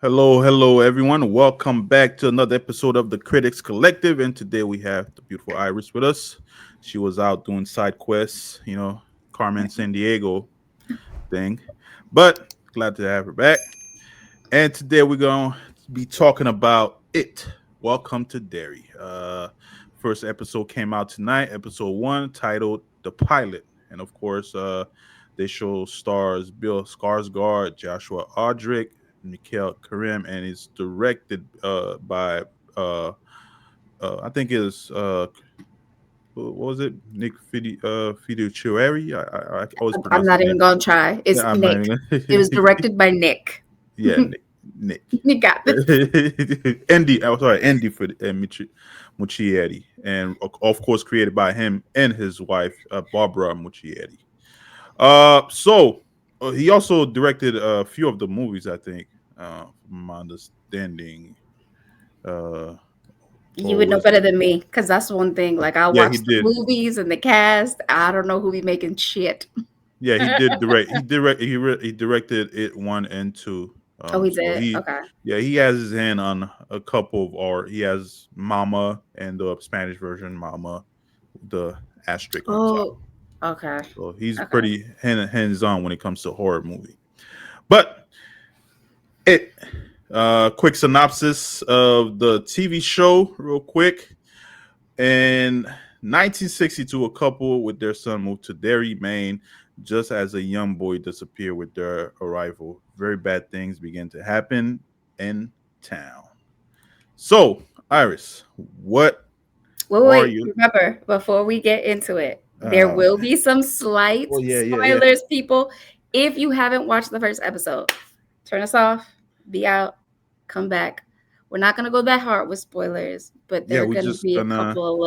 Hello, everyone. Welcome back to another episode of the Critics Collective. And today we have the beautiful Iris with us. She was out doing side quests, Carmen San Diego thing. But glad to have her back. And today we're going to be talking about it. Welcome to Derry. First episode came out tonight, episode one, titled The Pilot. And of course, they show stars Bill Skarsgård, Joshua Aldrich, Mikhail Karim, and it's directed by I think it's what was it, Nick Fiduciary? I always I'm pronounce his not even name. gonna try. It's Yeah, I'm not Nick. It was even. directed by Nick. Yeah, Nick. You got this. Andy, I'm sorry, Andy for Muschietti, and of course created by him and his wife Barbara Muschietti. So he also directed a few of the movies, I think, from my understanding. Uh, You what would know was better it? than me, because that's one thing. Like, I Yeah, he watch the did. movies and the cast. I don't know who be making shit. Yeah, he did direct. He directed it one and two. Oh, he So did. Okay. he has his hand on a couple of art. He has Mama and the Spanish version, Mama, the asterisk on top. Oh, okay. So he's Okay. pretty hands on when it comes to horror movie. But it quick synopsis of the TV show, real quick. In 1962, a couple with their son moved to Derry, Maine, just as a young boy disappeared with their arrival. Very bad things begin to happen in town. So, Iris, what Wait, are wait. you? Remember, before we get into it, there Uh, will be some slight oh yeah. spoilers, people. If you haven't watched the first episode, turn us off, be out, come back. We're not gonna go that hard with spoilers, but there Yeah, are we gonna just be a gonna. couple of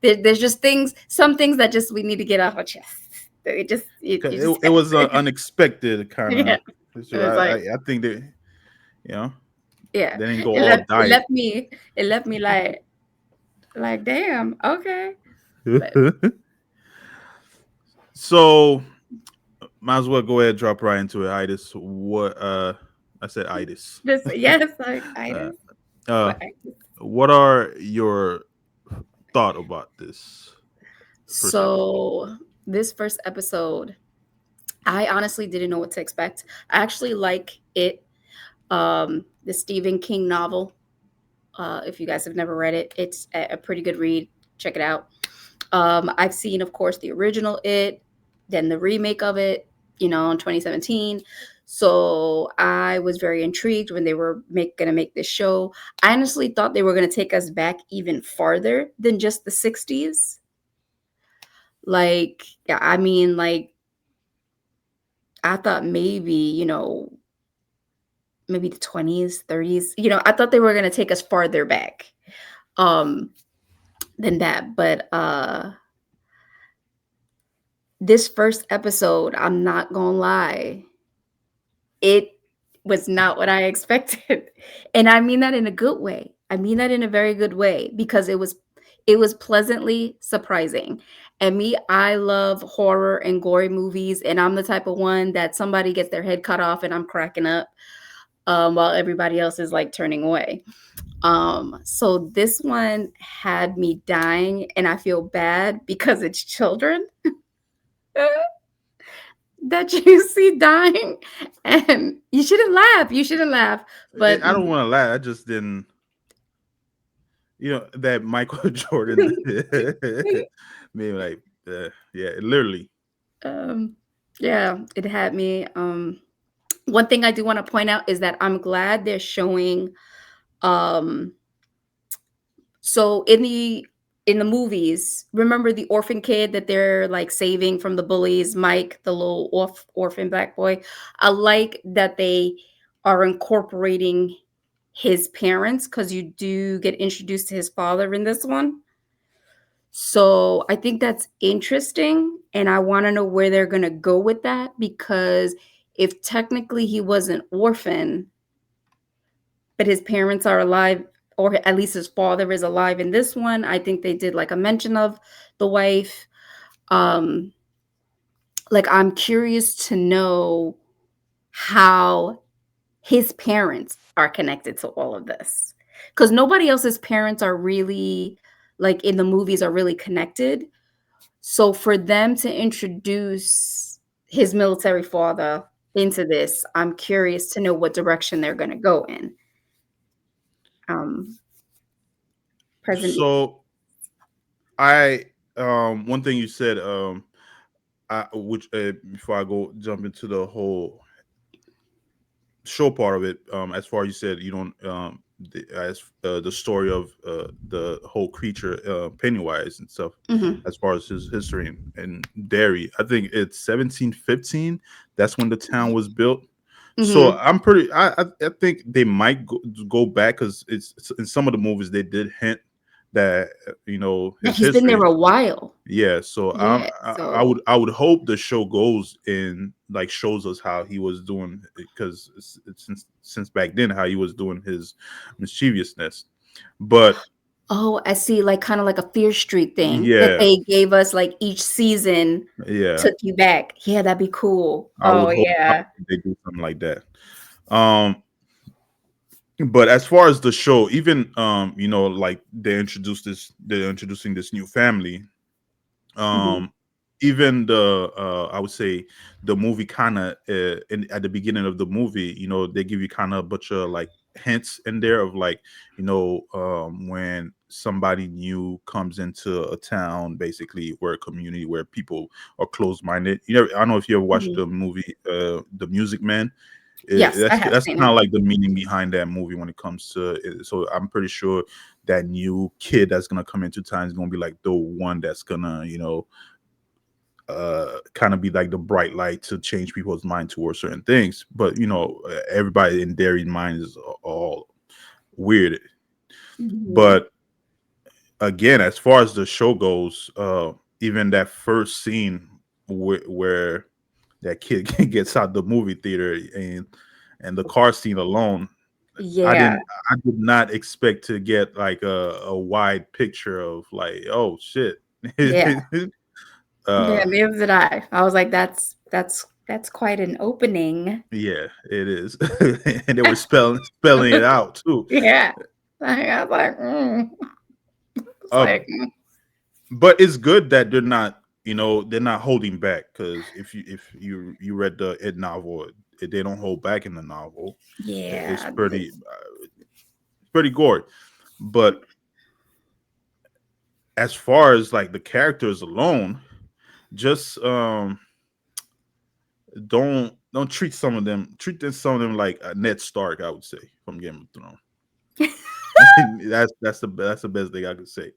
little. There's just some things that just we need to get off our chest. You just It was unexpected kind yeah. of. It was like I think that you know yeah. they didn't go It all left it diet. left me it left me like damn okay, but So might as well go ahead and drop right into it. Itis. What I said itis. just yes like Uh, itis. uh What what are your thought about this first episode? So this first episode, I honestly didn't know what to expect. I actually like it. The Stephen King novel. If you guys have never read it, it's a pretty good read. Check it out. I've seen, of course, the original It, then the remake of it, in 2017. So I was very intrigued when they were going to make this show. I honestly thought they were going to take us back even farther than just the 60s. Like, yeah, I mean, like, I thought maybe the 20s, 30s. I thought they were going to take us farther back um than that. But this first episode, I'm not going to lie, it was not what I expected. And I mean that in a good way. I mean that in a very good way, because it was pleasantly surprising. And me, I love horror and gory movies, and I'm the type of one that somebody gets their head cut off and I'm cracking up, while everybody else is like turning away. So this one had me dying, and I feel bad because it's children that you see dying, and you shouldn't laugh. You shouldn't laugh, but I don't want to lie. I just didn't. That Michael Jordan maybe like yeah, literally. um, yeah, it had me. One thing I do want to point out is that I'm glad they're showing. Um, so in the movies, remember the orphan kid that they're like saving from the bullies, Mike, the little orphan black boy. I like that they are incorporating his parents, because you do get introduced to his father in this one. So I think that's interesting, and I want to know where they're going to go with that, because if technically he was an orphan, but his parents are alive, or at least his father is alive in this one, I think they did like a mention of the wife. Um, like, I'm curious to know how his parents are connected to all of this. Because nobody else's parents are really, like, in the movies are really connected. So for them to introduce his military father into this, I'm curious to know what direction they're gonna go in. Um, President. So I one thing you said which before I go jump into the whole show part of it, as far as you said, you don't as the story of the whole creature Pennywise and stuff, Mhm, as far as his history in Derry. I think it's 1715. That's when the town was built. So mhm. I'm pretty. I think they might go back because it's in some of the movies they did hint that That his he's been history. there a while. Yeah, so Yeah, so I would hope the show goes and like shows us how he was doing because it's since back then how he was doing his mischievousness. But oh, I see, like, kinda like a Fear Street thing that yeah, they gave us, like, each season yeah, took you back. Yeah, that'd be cool. I Oh, would hope yeah. they do something like that. Um, but as far as the show, even like they're introducing this new family. Mhm, um Even the I would say the movie kind of at the beginning of the movie, they give you kind of a bunch of like hints in there of like when somebody new comes into a town, basically, where a community where people are closed-minded. I don't know if you ever watched mhm. the movie The Music Man. Yes, I have That's seen kind of him. like the meaning behind that movie when it comes to it. So I'm pretty sure that new kid that's gonna come into town is gonna be like the one that's gonna kind of be like the bright light to change people's mind towards certain things. But everybody in Derry's mind is all weird. Mhm. But again, as far as the show goes, even that first scene where that kid gets out the movie theater and the car scene alone, I Yeah, didn't I did not expect to get like a wide picture of like, oh shit. yeah. Yeah, uh neither did I. I was like, "That's quite an opening." Yeah, it is. And they were spelling it out too. Yeah. I was like, "Mm." It's Uh, like, but it's good that they're not holding back, because if you read the Ed novel, they don't hold back in the novel. It's yeah, pretty gory. But as far as like the characters alone, just don't treat some of them like Ned Stark, I would say, from Game of Thrones. That's the best thing I could say.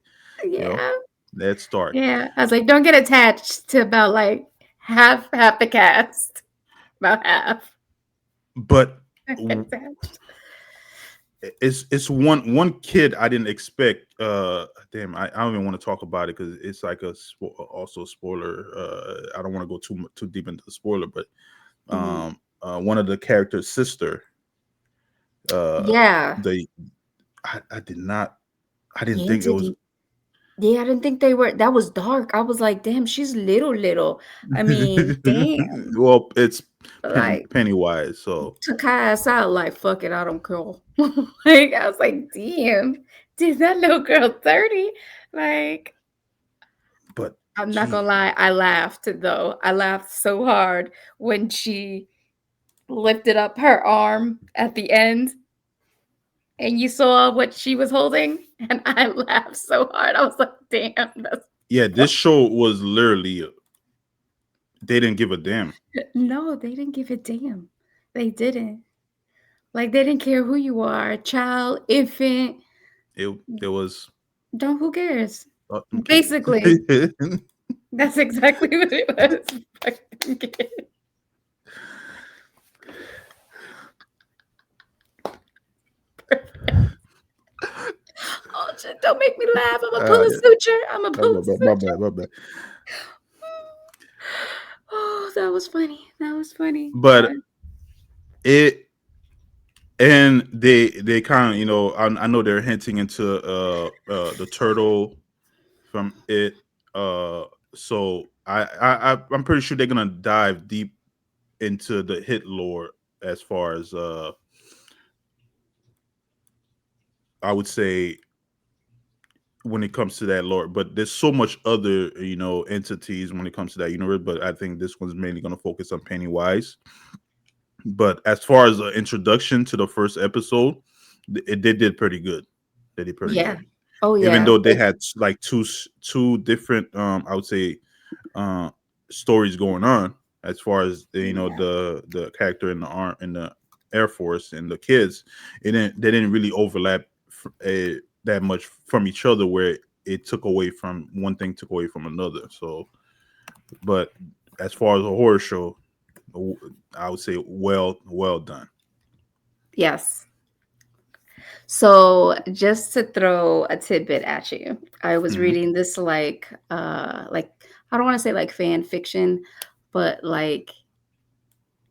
You know, yeah, Ned Stark. yeah. I was like, "Don't get attached to about, like, half the cast." About half. But Don't get attached. it's one kid I didn't expect. Damn, I don't even want to talk about it because it's like also a spoiler. I don't want to go too deep into the spoiler, but Mhm. one of the characters' sister. Uh, Yeah. the I did not. I didn't Yeah, think it was. did Yeah, I didn't think they were that was dark. I was like, "Damn, she's little, little." I mean, damn. Well, it's Like, Pennywise, so took her ass out like, "Fuck it, I don't care." Like, I was like, "Damn, did that little girl 30?" Like, but I'm not gee, gonna lie, I laughed though. I laughed so hard when she lifted up her arm at the end and you saw what she was holding, and I laughed so hard. I was like, "Damn, that's." yeah, this show was literally they didn't give a damn. No, they didn't give a damn. They didn't. Like, they didn't care who you are, child, infant, It was don't who cares? okay. Basically, that's exactly what it was. Fucking kid. Oh, shit, don't make me laugh. Imma pull a Yeah. suture. Imma Oh, pull my a bad, my suture. bad, my bad. Oh, that was funny. That was funny. But it and they kind of I know they're hinting into the turtle from it. So I'm pretty sure they're gonna dive deep into the hit lore as far as I would say, when it comes to that lore. But there's so much other, entities when it comes to that universe. But I think this one's mainly going to focus on Pennywise. But as far as the introduction to the first episode, they did pretty good. They did pretty Yeah. good, Oh even yeah. though they had like two different, I would say, uh, stories going on. As far as Yeah. the character in the arm in the Air Force and the kids, they didn't really overlap that much from each other, where it took away from one thing, took away from another. So, but as far as a horror show, I would say well done. Yes. So just to throw a tidbit at you, I was Hmm. reading this like I don't want to say like fan fiction, but like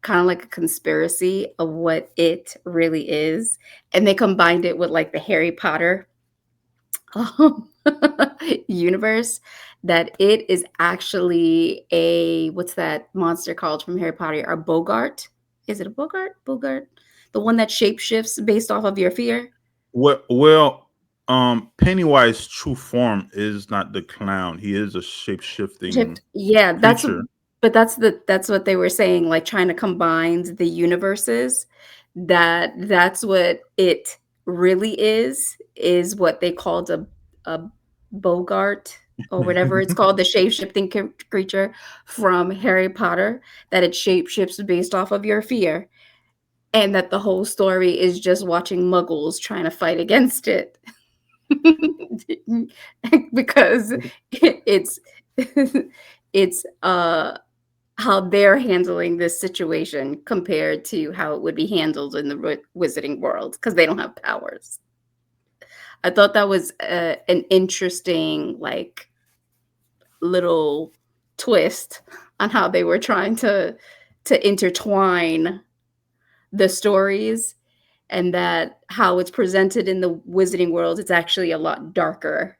kind of like a conspiracy of what it really is. And they combined it with like the Harry Potter um, universe, that it is actually a what's that monster called from Harry Potter? A Bogart? Is it a Bogart? Bogart? The one that shapeshifts based off of your fear? Pennywise true form is not the clown. He is a shape shifting Yeah, creature. but that's what they were saying, like trying to combine the universes. That's what it really is what they called a Bogart or whatever it's called, the shape-shifting creature from Harry Potter, that it shape-shifts based off of your fear, and that the whole story is just watching muggles trying to fight against it. Because it's it's how they're handling this situation compared to how it would be handled in the wizarding world, because they don't have powers. I thought that was an interesting like little twist on how they were trying to intertwine the stories, and that how it's presented in the wizarding world, it's actually a lot darker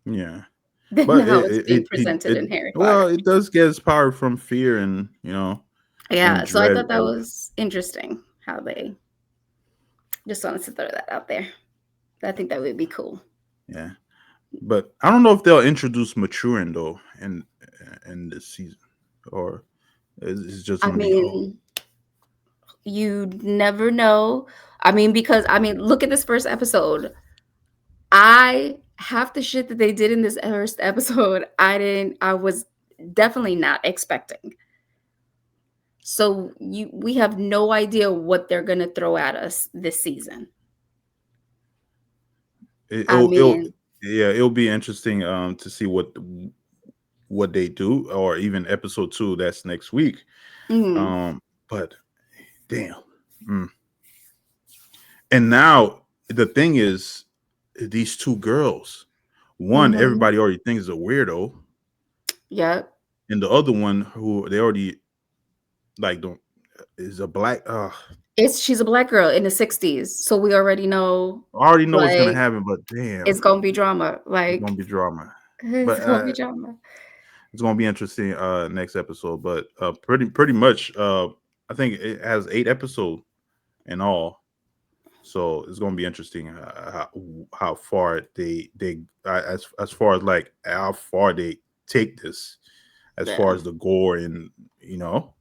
Yeah, than but how it's being presented it in Harry well, Potter. it does get its power from fear and and Yeah, so I dread thought that of. was interesting how they just wanted to throw that out there. I think that would be cool. Yeah, but I don't know if they'll introduce maturing though in this season, or it's just I gonna be, oh. mean, you never know. I mean, because I mean, look at this first episode. I half the shit that they did in this first episode, I was definitely not expecting. So we have no idea what they're gonna throw at us this season. I It'll mean, yeah, it'll be interesting to see what they do, or even episode 2 that's next week. mm, But damn. Mm. And now the thing is, these two girls, one mhm, everybody already thinks is a weirdo, yep. and the other one who they already like don't is a black. She's a black girl in the 60s, so we already know, I already know what's gonna like, happen, but damn, it's gonna be drama, it's gonna like, be drama. it's But gonna be drama. it's gonna be interesting next episode. But pretty much I think it has 8 episodes in all. So it's gonna be interesting how far they as far as like how far they take this, as far Yeah, as the gore and you know.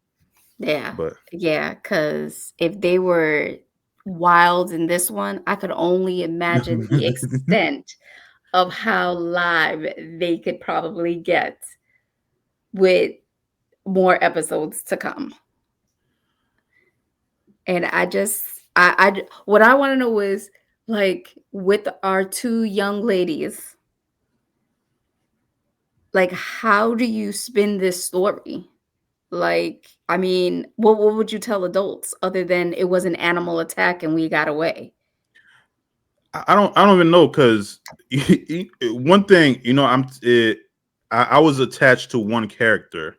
yeah, But yeah, because if they were wild in this one, I could only imagine the extent of how live they could probably get with more episodes to come. And I just what I wanna know is, like, with our 2 young ladies, like, how do you spin this story? Like, I mean, what would you tell adults other than it was an animal attack and we got away? I don't even know because one thing I was attached to one character,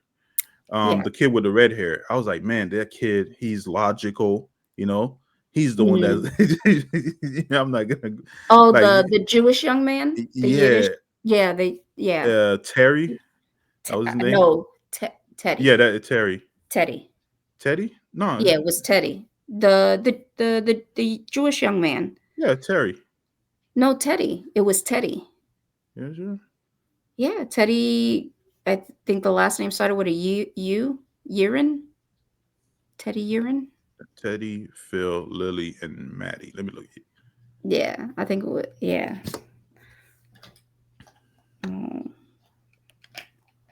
Yeah. the kid with the red hair. I was like, man, that kid, he's logical, you know. He's the one Mhm. that I'm not gonna Oh, like. the Jewish young man? The Yiddish? Yeah, Yeah, they yeah. Terry, that was his name. No, Yeah, Teddy. that Terry, Teddy. Teddy. No, Yeah, it was Teddy. The Jewish young man. yeah, Terry. No, Teddy. It was Teddy. Yeah, sure. Yeah, Teddy. I think the last name started with a U. Urine. Teddy Urine. Teddy, Phil, Lily, and Maddie. Let me look. Yeah, I think it would. Yeah. Oh.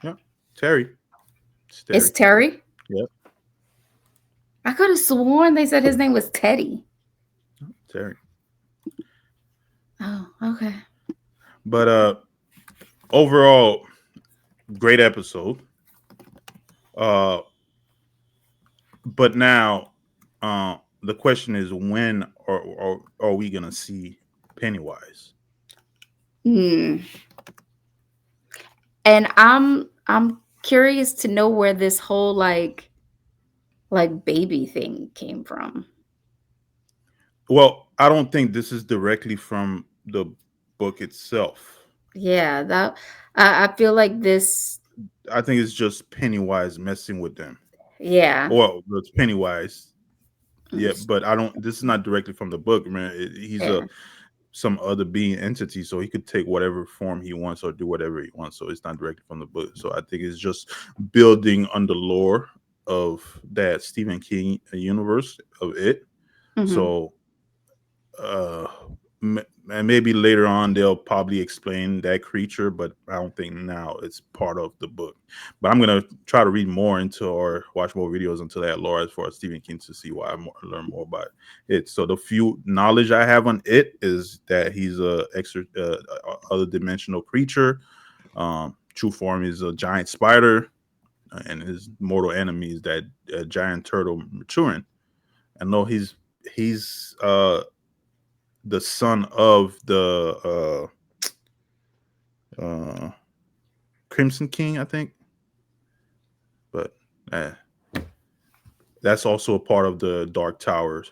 Yeah, Terry. It's It's Terry. Terry. Yep, I could have sworn they said his name was Teddy. Terry. Oh, okay. But overall, great episode. Uh, but now, the question is, when are we gonna see Pennywise? Hmm. And I'm curious to know where this whole like baby thing came from. Well, I don't think this is directly from the book itself. Yeah, that I feel like this. I think it's just Pennywise messing with them. Yeah. Well, it's Pennywise. Yeah, Mm, but I don't. This is not directly from the book, man. He's a yeah. some other being entity, so he could take whatever form he wants or do whatever he wants. So it's not directly from the book. So I think it's just building on the lore of that Stephen King universe of it. Hmm. So uh and maybe later on they'll probably explain that creature, but I don't think now it's part of the book. But I'm gonna try to read more into or watch more videos into that lore as far as Stephen King to see why learn more about it. So the few knowledge I have on it is that he's a extra other dimensional creature. True form is a giant spider, and his mortal enemy is that giant turtle maturing. I know he's the son of the uh Crimson King, I think. But uh, that's also a part of the Dark Towers.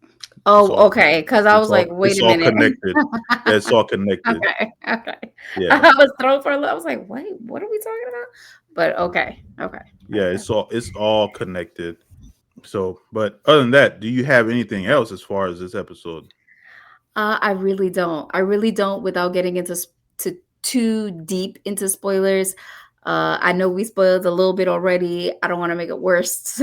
It's Oh, all okay. Because I was like, wait it's a all minute. connected. Yeah, it's all connected. Okay, okay. Yeah. I was thrown for a little. I was like, wait, what are we talking about? But okay, okay, Yeah, okay. it's all connected. So, but other than that, do you have anything else as far as this episode? I really don't. I really don't. Without getting into to too deep into spoilers. I know we spoiled a little bit already. I don't want to make it worse.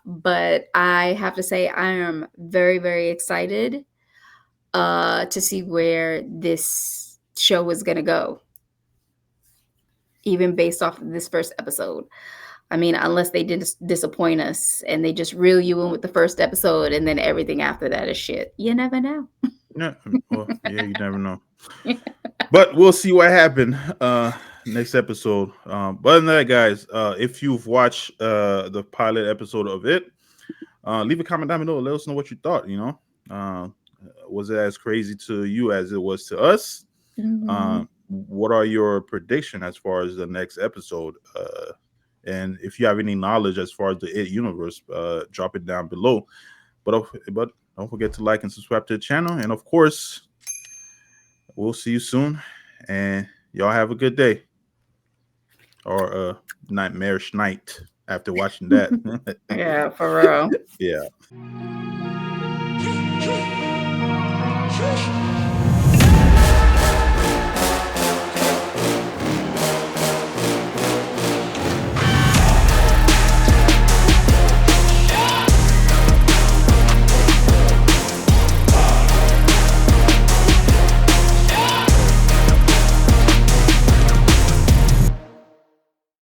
But I have to say, I am very, very excited to see where this show is gonna go, even based off of this first episode. I mean, unless they did disappoint us and they just reel you in with the first episode and then everything after that is shit. You never know. Yeah, well, yeah, you never know. But we'll see what happened next episode. But other than that, guys, if you've watched the pilot episode of it, leave a comment down below. Let us know what you thought. Uh, was it as crazy to you as it was to us? Mhm. What are your prediction as far as the next episode? And if you have any knowledge as far as the It universe, drop it down below. But don't forget to like and subscribe to the channel. And of course, we'll see you soon. And y'all have a good day or a nightmarish night after watching that. Yeah, for real. Yeah.